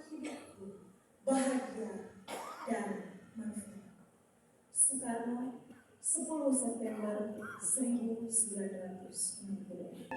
hidupku bahagia dan manfaat. Soekarno, 10 September 1960.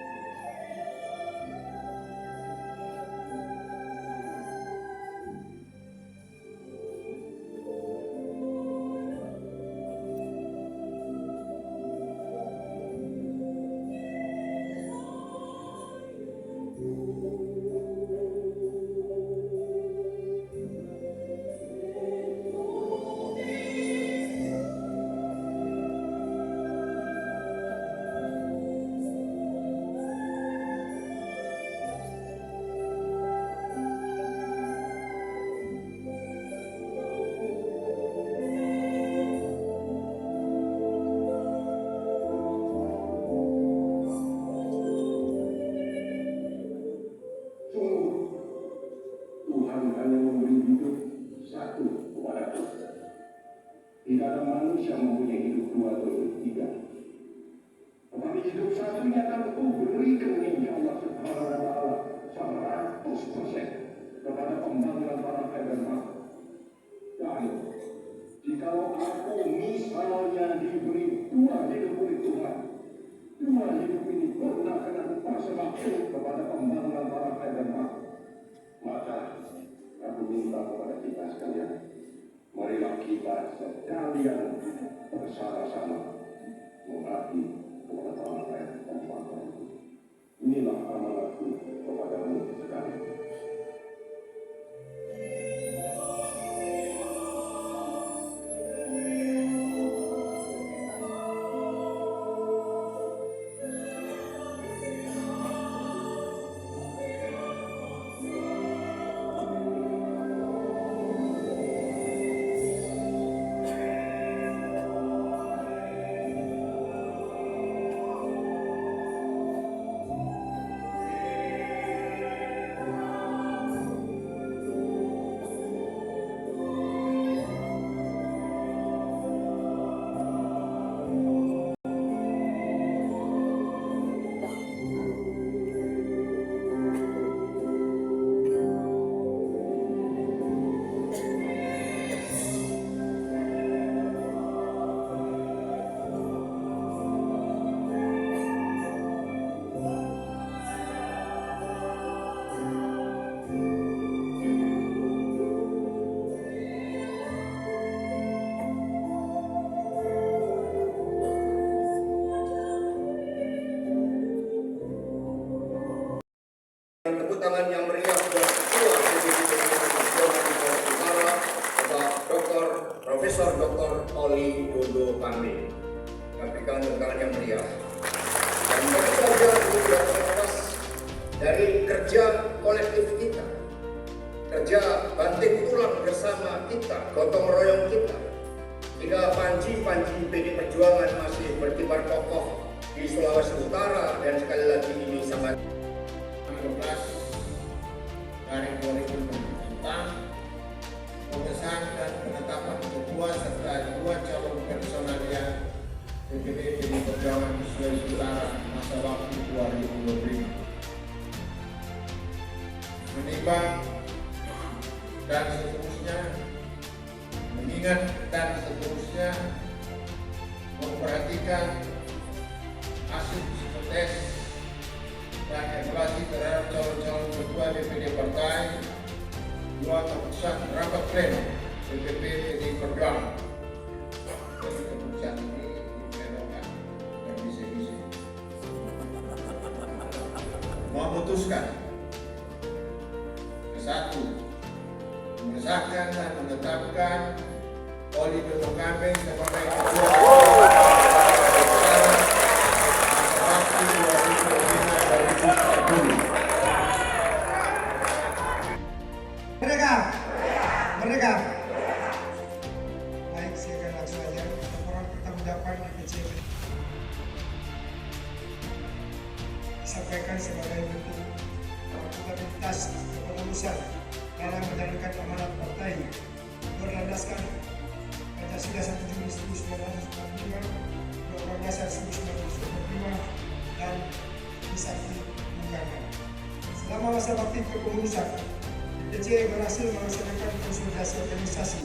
Tidak ada manusia mempunyai hidup dua atau hidup tiga. Tetapi hidup satunya akan berikan ini Allah Subhanahu wa Ta'ala 100% kepada pembangunan bangsa dan bangsa. Dan jikalau aku misalnya diberi dua hidup oleh Tuhan, dua hidup ini pernah akan aku persembahkan kepada pembangunan bangsa dan bangsa, maka aku minta kepada kita sekalian, marilah kita sekalian bersama-sama mengabdi kepada bangsa dan bangsa itu. Inilah amanatku kepadamu sekalian. Tepuk tangan yang meriah buat Ketua DPD Nasional Utara, Bapak Profesor Dr. Oli Dodo Pandey. Berikan tepuk tangan yang meriah. Dan tentu saja juga terlepas dari kerja kolektif kita, kerja banting tulang bersama kita, gotong royong kita, hingga panji PD Perjuangan masih berkibar kokoh di Sulawesi Utara, dan sekali lagi ini sangat 12 dari 2004 pengesahan dan penetapan ketua serta 2 calon personalia DPD PDI Perjuangan di Sulawesi Utara masa waktu 2025. Menimbang dan seterusnya, mengingat dan seterusnya, memperhatikan hasil psikotes dan evaluasi terhadap calon-calon ketua DPD partai, 2 keputusan rapat pleno DPP PDI Perjuangan. Jadi keputusan ini diplenokan dan bisa-bisa memutuskan ke-1, mengesahkan dan menetapkan Oli Dodo Pandey sebagai ketua Merdeka. Baik, saya akan langsung saja laporan pertanggungjawaban DPC disampaikan sebagai bentuk akuntabilitas kepengurusan dalam menjalankan amanat partai berlandaskan Pancasila 1 Juni 1945, Undang-Undang Dasar 1945, dan Trisakti Undangan. Selama masa bakti kepengurusan DPC berhasil melaksanakan konsolidasi organisasi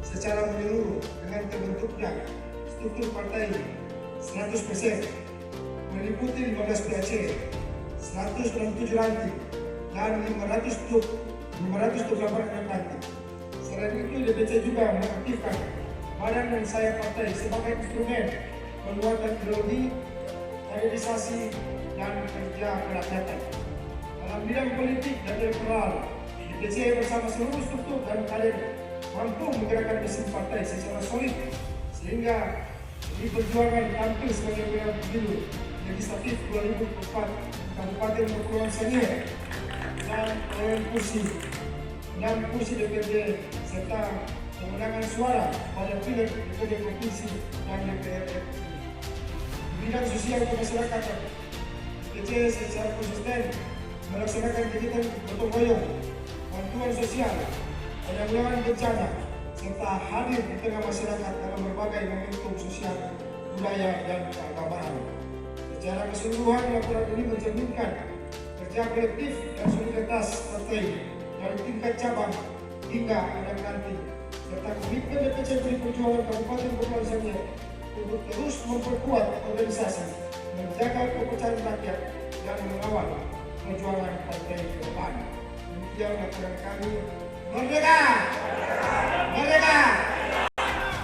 secara menyeluruh dengan terbentuknya struktur partai 100%, meliputi 15 PAC, 167 ranting, dan 528 ranting. Selain itu, DPC juga mengaktifkan badan dan sayap partai sebagai instrumen penguatan ideologi, kaderisasi, dan kerja kerakyatan. Dalam bidang politik dan elektoral, DPC bersama seluruh struktur dan kader mampu menggerakkan mesin partai secara solid sehingga di perjuangan tampil sebagai pemenang pemilu legislatif 2004 Kabupaten Kepulauan Sangihe dan perolehan kursi 6 kursi DPRD serta kemenangan suara pada pileg DPRD provinsi dan DPR RI. Di bidang sosial kemasyarakatan, DPC secara konsisten melaksanakan kegiatan gotong royong, bantuan sosial, penanggulangan bencana, serta hadir di tengah masyarakat dalam berbagai momentum sosial, budaya, dan keagamaan. Secara keseluruhan, laporan ini mencerminkan kerja kolektif dan solidaritas partai dari tingkat cabang hingga ada nanti, serta komitmen DPC Pdi Perjuangan Kabupaten Kepulauan Sangihe untuk terus memperkuat organisasi, menjaga kepercayaan rakyat, dan mengawal perjuangan partai ke depan. Demikian laporan kami. Merdeka! Merdeka!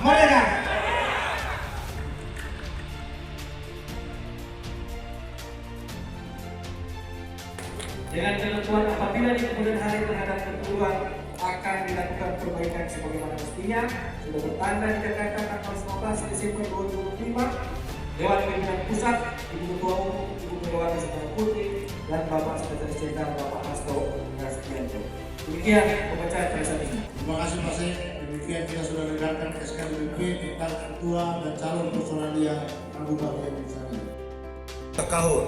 Merdeka! Dengan ketentuan apabila di kemudian hari terhadap ketentuan akan dilakukan perbaikan sebagaimana mestinya, sudah bertanda di Jakarta tanggal 19 Desember 2025, Dewan Pimpinan Pusat, Ibu Ketua Umum, Ibu Megawati Soekarno Putri, dan Bapak Sekretaris Jenderal Bapak Hasto Kristianto. Demikian pembacaan tulisan ini. Terima kasih Pak Sek. Demikian kita sudah dengarkan SKDP tentang ketua dan calon personalia Kabupaten Sangihe. Tekahur,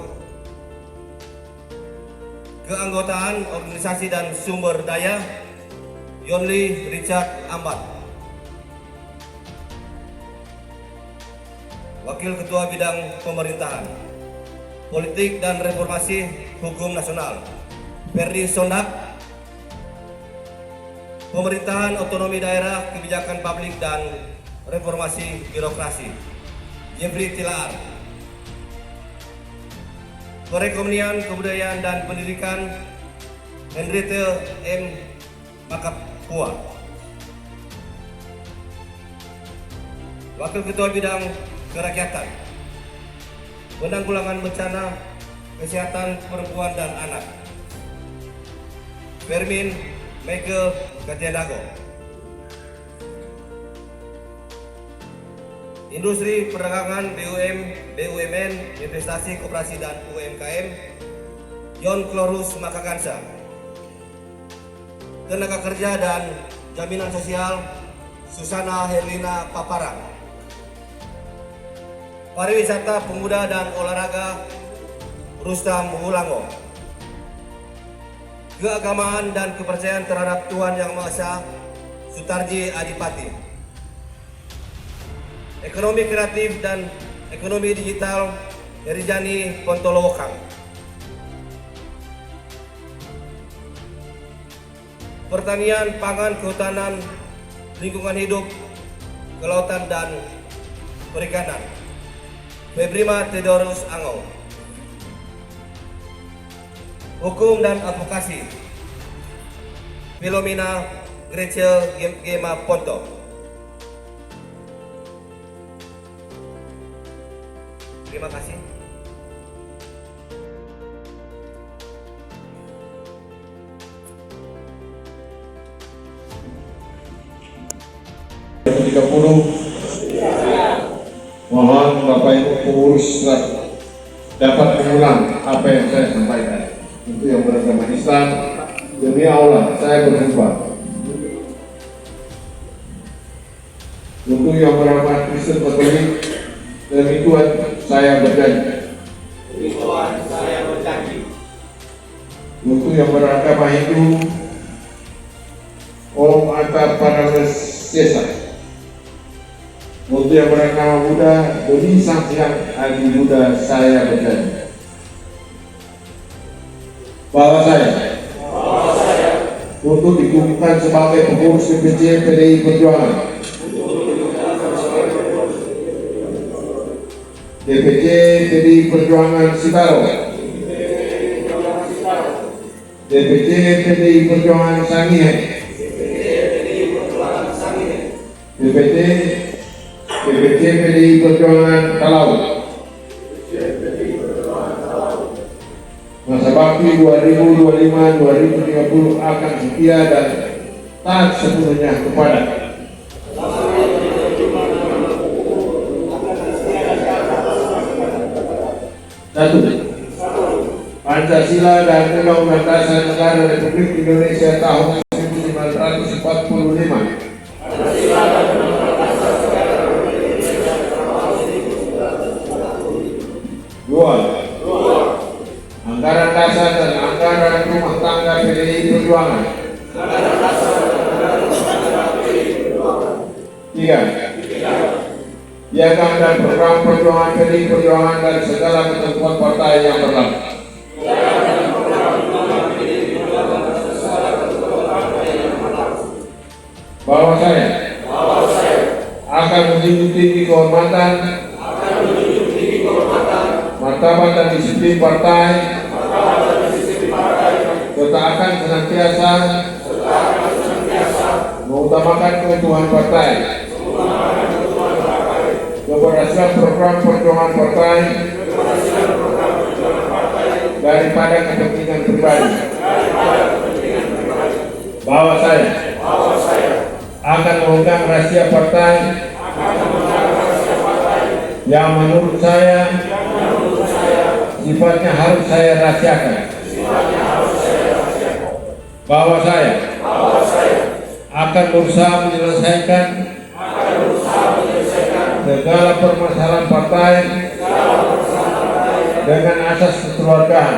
keanggotaan organisasi dan sumber daya Yonli Richard Ambat, Wakil Ketua Bidang Pemerintahan, Politik dan Reformasi Hukum Nasional Ferdi Sondak, Pemerintahan Otonomi Daerah, Kebijakan Publik dan Reformasi Birokrasi Jeffrey Tilaar, Perekonomian, Kebudayaan dan Pendidikan Henriette M. Makapua, Wakil Ketua Bidang Kerakyatan, Penanggulangan Bencana, Kesehatan Perempuan dan Anak Fermin Michael Katiandago, Industri Perdagangan, BUMN, Investasi, Koperasi dan UMKM John Clorus Makakansa, Tenaga Kerja dan Jaminan Sosial Susana Herlina Paparang, Pariwisata, Pemuda dan Olahraga Rustam Wulango, Keagamaan dan Kepercayaan terhadap Tuhan Yang Maha Esa Sutarji Adipati, Ekonomi Kreatif dan Ekonomi Digital Herijani Pontolowokang, Pertanian, Pangan, Kehutanan, Lingkungan Hidup, Kelautan dan Perikanan Febrima Theodorus Angau, Hukum dan Advokasi Filomena Gretchen Gema Ponto, terima kasih. Mohon Bapak Ibu pengurus dapat mengulang apa yang saya sampaikan. Untuk yang beragama Islam, demi Allah saya bersumpah. Untuk yang beragama Kristen Katolik, demi Tuhan saya berjanji. Untuk yang beragama Hindu, Om Atta Panamesesa. Untuk yang beragama Buddha, Doni Sang Hyang Adi Buddha, saya berjanji bahwa saya untuk dikukuhkan sebagai pengurus DPC PDI Perjuangan. DPC PDI Perjuangan Sitaro, DPC PDI Perjuangan Sangihe, DPC PDI Perjuangan Talaut. Masa bakti 2025-2030 akan setia dan taat sepenuhnya kepada satu, Pancasila dan Undang-Undang Dasar Negara Republik Indonesia tahun 1945. Dua, anggaran dasar dan anggaran rumah tangga PDI Perjuangan. Tiga, piagam dan program perjuangan PDI Perjuangan dan segala ketentuan partai yang berlaku. Bahwa saya akan menjunjung tinggi kehormatan, martabat dan disiplin partai, serta akan senantiasa mengutamakan keutuhan partai, keberhasilan program perjuangan partai daripada kepentingan pribadi. Bahwa saya akan memegang rahasia partai yang menurut saya sifatnya harus saya rahasiakan. Bahwa saya akan berusaha menyelesaikan segala permasalahan partai dengan asas kekeluargaan.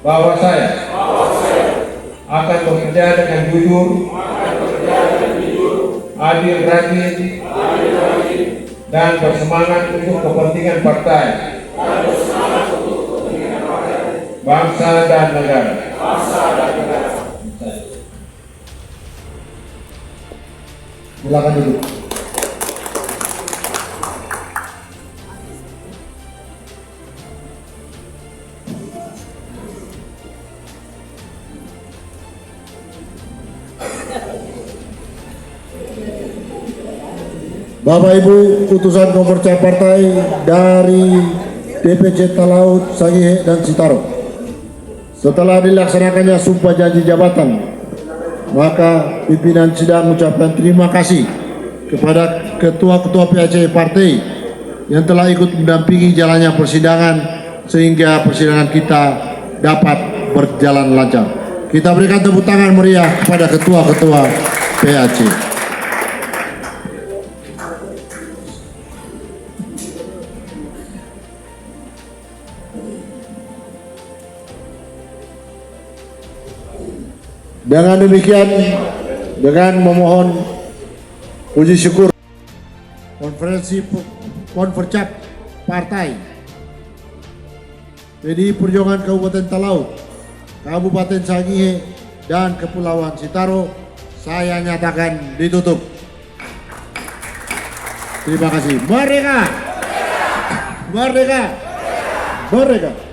Bahwa saya akan bekerja dengan jujur, adil, rajin, dan bersemangat untuk kepentingan partai, bangsa dan negara. Silakan duduk. Bapak Ibu, putusan pemerintah partai dari DPC Talaut, Sangihe, dan Sitaro. Setelah dilaksanakannya sumpah janji jabatan, maka pimpinan sidang mengucapkan terima kasih kepada ketua-ketua PAC partai yang telah ikut mendampingi jalannya persidangan sehingga persidangan kita dapat berjalan lancar. Kita berikan tepuk tangan meriah kepada ketua-ketua PAC. Dengan demikian, dengan memohon puji syukur konferensi Konfercap Partai PDI Perjuangan Kabupaten Talaut, Kabupaten Sangihe, dan Kepulauan Sitaro saya nyatakan ditutup. Terima kasih. Merdeka! Merdeka! Merdeka!